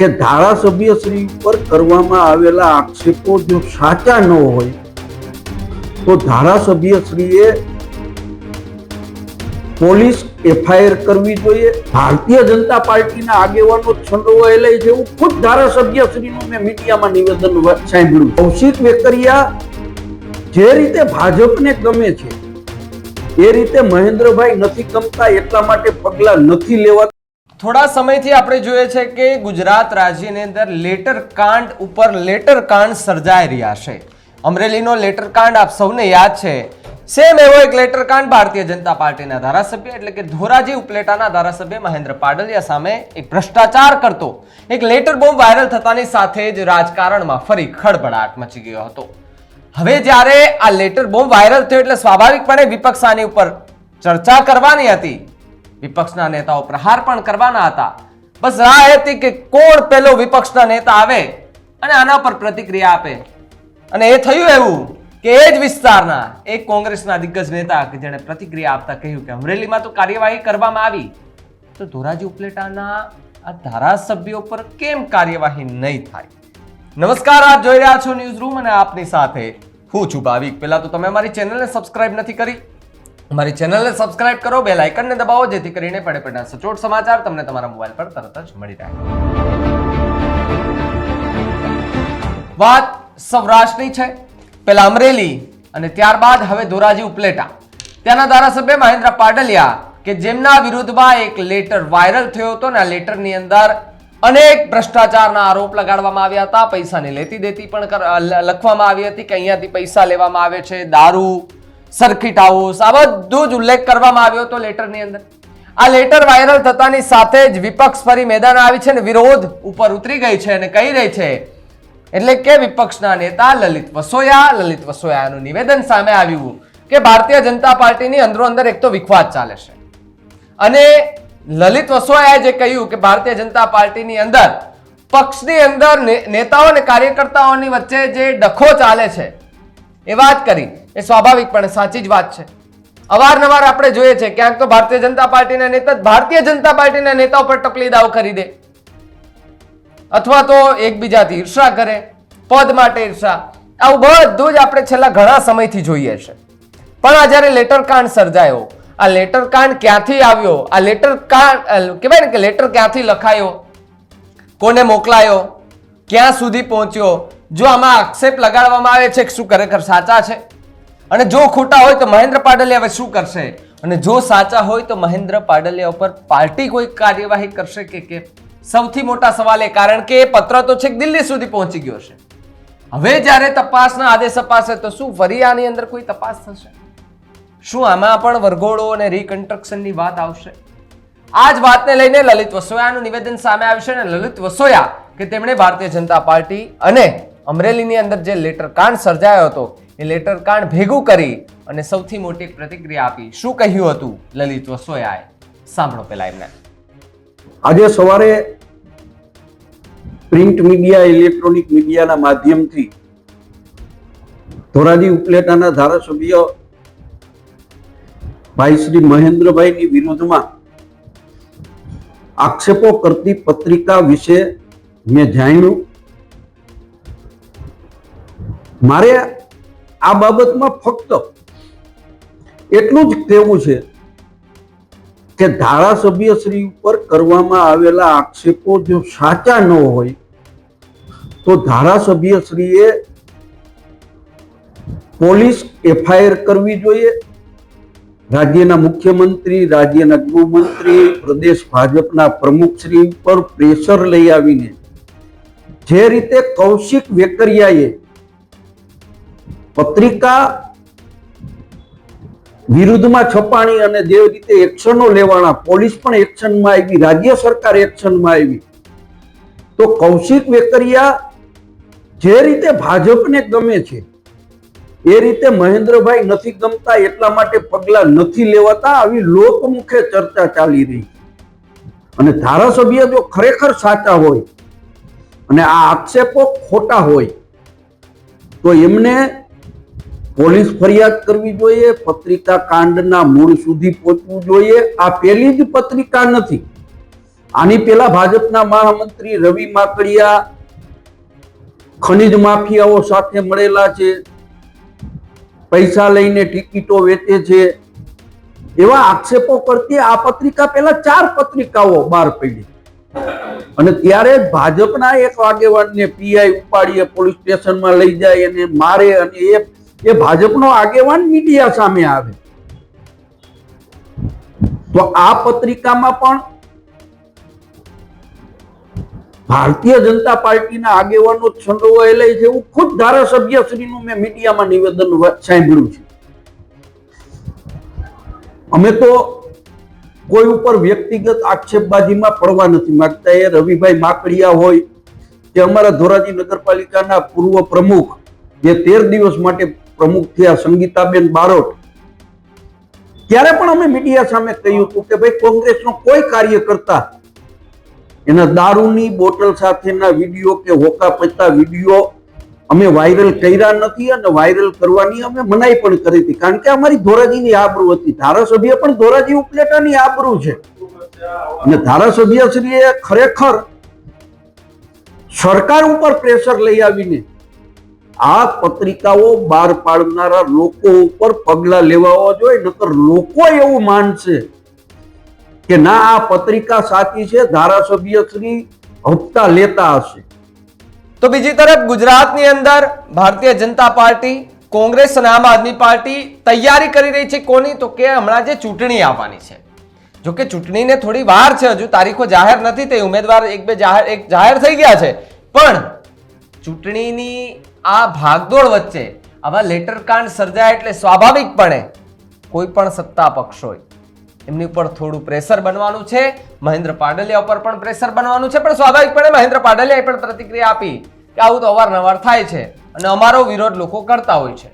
કે ધારાસભ્યશ્રી પર કરવામાં આવેલા આક્ષેપો જો સાચા ન હોય તો ધારાસભ્યશ્રીએ પોલીસ એફઆઈઆર કરવી જોઈએ. ભારતીય જનતા પાર્ટીના આગેવાનો છંડોવાયેલા છે એવું ખુદ ધારાસભ્યશ્રીનું મેં મીડિયામાં નિવેદન સાંભળ્યું. કૌશિક વેકરિયા જે રીતે ભાજપને ગમે છે એ રીતે મહેન્દ્રભાઈ નથી ગમતા, એટલા માટે પગલા નથી લેવા. થોડા સમયથી આપણે જોઈએ છે કે ગુજરાત રાજ્યની અંદર લેટર કાંડ ઉપર લેટર કાંડ સર્જાઈ રહ્યા છે. અમરેલીનો લેટર કાંડ આપ સૌને યાદ છે. સેમ એવો એક લેટર કાંડ ભારતીય જનતા પાર્ટીના ધારાસભ્ય એટલે કે ધોરાજી ઉપલેટાના ધારાસભ્ય મહેન્દ્ર પાડલિયા સામે એક ભ્રષ્ટાચાર કરતો એક લેટર બોમ્બ વાયરલ થતાની સાથે જ રાજકારણમાં ફરી ખળભળાટ મચી ગયો હતો. હવે જ્યારે આ લેટર બોમ્બ વાયરલ થયો એટલે સ્વાભાવિકપણે વિપક્ષ આની ઉપર ચર્ચા કરવાની હતી. વિપક્ષના નેતાઓ પ્રહાર પણ કરવાના હતા. બસ રાહ હતી કે કોણ પેલો વિપક્ષના નેતા આવે અને આના પર પ્રતિક્રિયા આપે. અને એ થયું એવું કે એ જ વિસ્તારના એક કોંગ્રેસના દિગ્ગજ નેતા કે જેણે પ્રતિક્રિયા આપતા કહ્યું કે અમરેલીમાં તો કાર્યવાહી કરવામાં આવી, તો ધોરાજી ઉપલેટાના આ ધારાસભ્યો પર કેમ કાર્યવાહી નહીં થાય? નમસ્કાર, આપ જોઈ રહ્યા છો ન્યૂઝ રૂમ અને આપની સાથે હું છું ભાવિક. પહેલા તો તમે અમારી ચેનલને સબસ્ક્રાઇબ નથી કરી, અમારી ચેનલને સબસ્ક્રાઇબ કરો, બેલ આઇકનને દબાવો જેથી કરીને પડે પડેના સચોટ સમાચાર તમને તમારા મોબાઈલ પર તરત જ મળી રહે. વાત સૌરાષ્ટ્રની છે. પહેલા અમરેલી અને ત્યારબાદ હવે ધોરાજી ઉપલેટા. ત્યાંના ધારાસભ્ય મહેન્દ્ર પાડલિયા કે જેમના વિરુદ્ધમાં એક લેટર વાયરલ થયો હતો ને આ લેટરની અંદર અનેક ભ્રષ્ટાચારના આરોપ લગાડવામાં આવ્યા હતા. પૈસાની લેતી દેતી પણ લખવામાં આવી હતી કે અહીંયાથી પૈસા લેવામાં આવે છે, દારૂ, સર્કિટ હાઉસ, આ બધું જ ઉલ્લેખ કરવામાં આવ્યો હતો લેટરની અંદર. આ લેટર વાયરલ થતાની સાથે જ વિપક્ષ ફરી મેદાન આવી છે ને વિરોધ ઉપર ઉતરી ગઈ છે અને કહી રહી છે, એટલે કે વિપક્ષના નેતા લલિત વસોયાનું નિવેદન સામે આવ્યું કે ભારતીય જનતા પાર્ટીની અંદરો અંદર એક તો વિખવાદ ચાલે છે. અને લલિત વસોયાએ જે કહ્યું કે ભારતીય જનતા પાર્ટીની અંદર પક્ષની અંદર નેતાઓ અને કાર્યકર્તાઓની વચ્ચે જે ડખો ચાલે છે એ વાત કરી, એ સ્વાભાવિકપણે સાચી જ વાત છે. અવારનવાર આપણે જોઈએ છે ક્યાંક તો ભારતીય જનતા પાર્ટીના નેતા ભારતીય જનતા પાર્ટીના નેતાઓ પર ટપલી દાવ કરી દે અથવા તો એકબીજાથી ઈર્ષા કરે, પદ માટે ઈર્ષા. આવું બધું જ આપણે છેલ્લા ઘણા સમયથી જોઈએ છે. પણ આ જ્યારે લેટર કાંડ સર્જાયો, આ લેટર કાંડ ક્યાંથી આવ્યો, આ લેટર કાંડ કહેવાય ને કે લેટર ક્યાંથી લખાયો, કોને મોકલાયો, ક્યાં સુધી પહોંચ્યો, જો આમાં આક્ષેપ લગાડવામાં આવે છે કે શું ખરેખર સાચા છે, અને જો ખોટા હોય તો મહેન્દ્ર પાડલિયા હવે શું કરશે, અને જો સાચા હોય તો મહેન્દ્ર પાડલિયા ઉપર પાર્ટી કોઈ કાર્યવાહી કરશે કે કેમ? સૌથી મોટા સવાલ એ, કારણ કે એ પત્ર તો છેક દિલ્હી સુધી પહોંચી ગયો છે. હવે જ્યારે તપાસના આદેશ અપાશે તો શું ફરી આની અંદર કોઈ તપાસ થશે? શું આમાં પણ વરઘોડો અને રિકન્સ્ટ્રક્શનની વાત આવશે? આ જ વાતને લઈને લલિત વસોયાનું નિવેદન સામે આવ્યું છે. અને લલિત વસોયા કે તેમણે ભારતીય જનતા પાર્ટી અને અમરેલીની અંદર જે લેટર કાંડ સર્જાયો હતો એ લેટર કાંડ ભેગું કરી અને સૌથી મોટી પ્રતિક્રિયા આપી. શું કહ્યું હતું લલિત વસોયાએ? સાંભળો પહેલા એમને. આજે સવારે પ્રિન્ટ મીડિયા, ઇલેક્ટ્રોનિક મીડિયાના માધ્યમથી ધોરાજી ઉપલેટાના ધારાસભ્ય ભાઈ શ્રી મહેન્દ્રભાઈની વિરુદ્ધમાં આક્ષેપો કરતી પત્રિકા વિશે મેં જાણ્યું. મારે આ બાબતમાં ફક્ત એટલું જ કહેવું છે કે ધારાસભ્યશ્રી ઉપર કરવામાં આવેલા આક્ષેપો જો સાચા ન હોય તો ધારાસભ્યશ્રીએ પોલીસ એફઆઈઆર કરવી જોઈએ. રાજ્યના મુખ્યમંત્રી, રાજ્યના ગૃહમંત્રી, પ્રદેશ ભાજપના પ્રમુખશ્રી પર પ્રેશર લઈ આવીને જે રીતે કૌશિક વેકરિયાએ પત્રિકા વિરુદ્ધમાં છપાણી અને જે રીતે એક્શનો લેવાના, પોલીસ પણ એક્શનમાં આવી, રાજ્ય સરકાર એક્શનમાં આવી, તો કૌશિક વેકરિયા જે રીતે ભાજપને ગમે છે એ રીતે મહેન્દ્રભાઈ નથી ગમતા, એટલા માટે પગલા નથી લેવાતા, આવી લોકમુખે ચર્ચા ચાલી રહી. અને ધારાસભ્ય જો ખરેખર સાચા હોય અને આ આક્ષેપો ખોટા હોય તો એમને પોલીસ ફરિયાદ કરવી જોઈએ, પત્રિકા કાંડના મૂળ સુધી પહોંચવું જોઈએ. આ પહેલી જ પત્રિકા નથી, આની પેલા ભાજપના મહામંત્રી રવિ માકડિયા ખનીજ માફિયાઓ સાથે મળેલા છે, પૈસા લઈને ટિકિટો વેચે છે, એવા આક્ષેપો કરતી આ પત્રિકા પેલા 4 પત્રિકાઓ બહાર પડી અને ત્યારે ભાજપના એક આગેવાનને પીઆઈ ઉપાડીએ પોલીસ સ્ટેશનમાં લઈ જાય અને મારે અને એ ભાજપનો આગેવાન મીડિયા સામે આવે. તો આ પત્રિકામાં પણ ભારતીય જનતા પાર્ટીના આગેવાનો સંડોવાયેલા છે એવું ખુદ ધારાસભ્યશ્રીનું મેં મીડિયામાં નિવેદન સાંભળ્યું છે. અમે તો કોઈ ઉપર વ્યક્તિગત આક્ષેપબાજીમાં પડવા નથી માંગતા. એ રવિભાઈ માકડિયા હોય કે અમારા ધોરાજી નગરપાલિકાના પૂર્વ પ્રમુખ જે 13 દિવસ માટે પ્રમુખ થયા સંગીતાબેન બારોટ, ત્યારે પણ અમે મીડિયા સામે કહ્યું હતું કે ભાઈ કોંગ્રેસનો કોઈ કાર્યકર્તા એના દારૂની બોટલ સાથેના વિડીયો કે હોકા પચતા વિડીયો અમે વાયરલ કર્યા નથી અને વાયરલ કરવાની અમે મનાઈ પણ કરી હતી, કારણ કે અમારી ધોરાજીની આબરૂ હતી. ધારાસભ્ય પણ ધોરાજી ઉપલેટાની આબરૂ છે અને ધારાસભ્યશ્રીએ ખરેખર સરકાર ઉપર પ્રેશર લઈ આવીને આ પત્રિકાઓ બહાર પાડનારા લોકો ઉપર પગલા લેવા જોઈએ, નકર લોકો એવું માનશે કે ના આ પત્રિકા સાચી છે, ધારાસભ્યશ્રી હપ્તા લેતા હશે. તો બીજી તરફ ગુજરાતની અંદર ભારતીય જનતા પાર્ટી, કોંગ્રેસ અને આમ આદમી પાર્ટી તૈયારી કરી રહી છે કોની? તો કે હમણાં જે ચૂંટણી આવવાની છે, જો કે ચૂંટણીને થોડી વાર છે, હજુ તારીખો જાહેર નથી થઈ, ઉમેદવાર એક જાહેર થઈ ગયા છે, પણ ચૂંટણીની આ ભાગદોડ વચ્ચે આવા લેટર કાંડ સર્જાય એટલે સ્વાભાવિકપણે કોઈ પણ સત્તા પક્ષ હોય એમની ઉપર થોડું પ્રેશર બનવાનું છે. મહેન્દ્ર પાડલિયા ઉપર પણ પ્રેશર બનવાનું છે, પણ સ્વાભાવિકપણે મહેન્દ્ર પાડલિયાએ પણ પ્રતિક્રિયા આપી કે આવું તો અવારનવાર થાય છે અને અમારો વિરોધ લોકો કરતા હોય છે.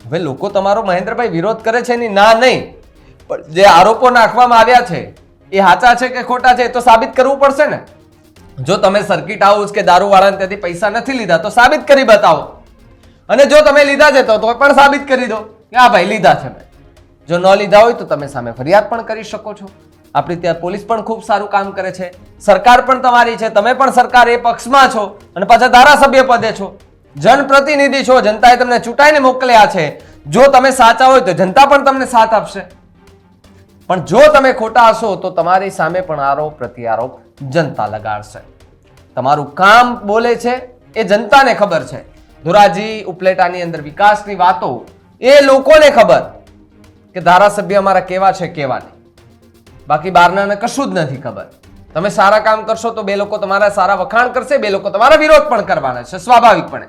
હવે લોકો તમારો મહેન્દ્રભાઈ વિરોધ કરે છે એની ના નહીં, પણ જે આરોપો નાખવામાં આવ્યા છે એ સાચા છે કે ખોટા છે એ તો સાબિત કરવું પડશે ને. જો તમે સર્કિટ હાઉસ કે દારૂવાળાને ત્યાંથી પૈસા નથી લીધા તો સાબિત કરી બતાવો, અને જો તમે લીધા છે તો પણ સાબિત કરી દો કે હા ભાઈ લીધા છે. જો ન લીધા હોય તો તમે સામે ફરિયાદ પણ કરી શકો છો. આપણી ત્યાં પોલીસ પણ ખૂબ સારું કામ કરે છે, સરકાર પણ તમારી છે, તમે પણ સરકાર એ પક્ષમાં છો અને પાછા ધારાસભ્ય પદે છો, જનપ્રતિનિધિ છો, જનતાએ તમને ચૂંટાઈને મોકલ્યા છે. જો તમે સાચા હોય તો જનતા પણ તમને સાથ આપશે, પણ જો તમે ખોટા હશો તો તમારી સામે પણ આરોપ પ્રત્યારોપ જનતા લગાડશે. તમારું કામ બોલે છે એ જનતાને ખબર છે. ધોરાજી ઉપલેટાની અંદર વિકાસની વાતો એ લોકોને ખબર કે ધારાસભ્ય અમારા કેવા છે કેવા નહીં, બાકી બહારનાને કશું જ નથી ખબર. તમે સારા કામ કરશો તો બે લોકો તમારા સારા વખાણ કરશે, બે લોકો તમારા વિરોધ પણ કરવાના છે સ્વાભાવિકપણે.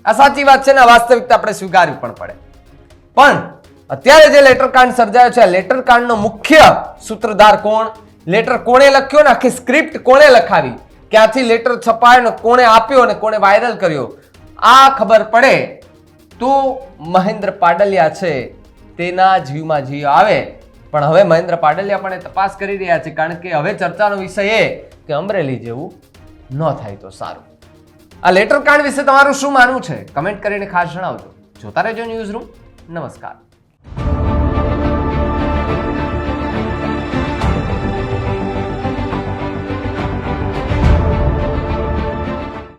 આ સાચી વાત છે ને, વાસ્તવિકતા આપણે સ્વીકારવી પણ પડે. પણ અત્યારે જે લેટર કાંડ સર્જાયો છે, આ લેટર કાંડનો મુખ્ય સૂત્રધાર કોણ, લેટર કોણે લખ્યો ને આખી સ્ક્રિપ્ટ કોણે લખાવી, ક્યાંથી લેટર છપાયો ને કોણે આપ્યો ને કોણે વાયરલ કર્યો, આ ખબર પડે તો મહેન્દ્ર પાડલિયા છે તેના જીવમાં જીવ આવે. પણ હવે મહેન્દ્ર પાડલિયા પણ તપાસ કરી રહ્યા છે, કારણ કે હવે ચર્ચાનો વિષય એ કે અમરેલી જેવું ન થાય તો સારું. આ લેટર કાંડ વિશે તમારું શું માનવું છે કમેન્ટ કરીને ખાસ જણાવજો. જોતા રહેજો ન્યૂઝ રૂમ. નમસ્કાર.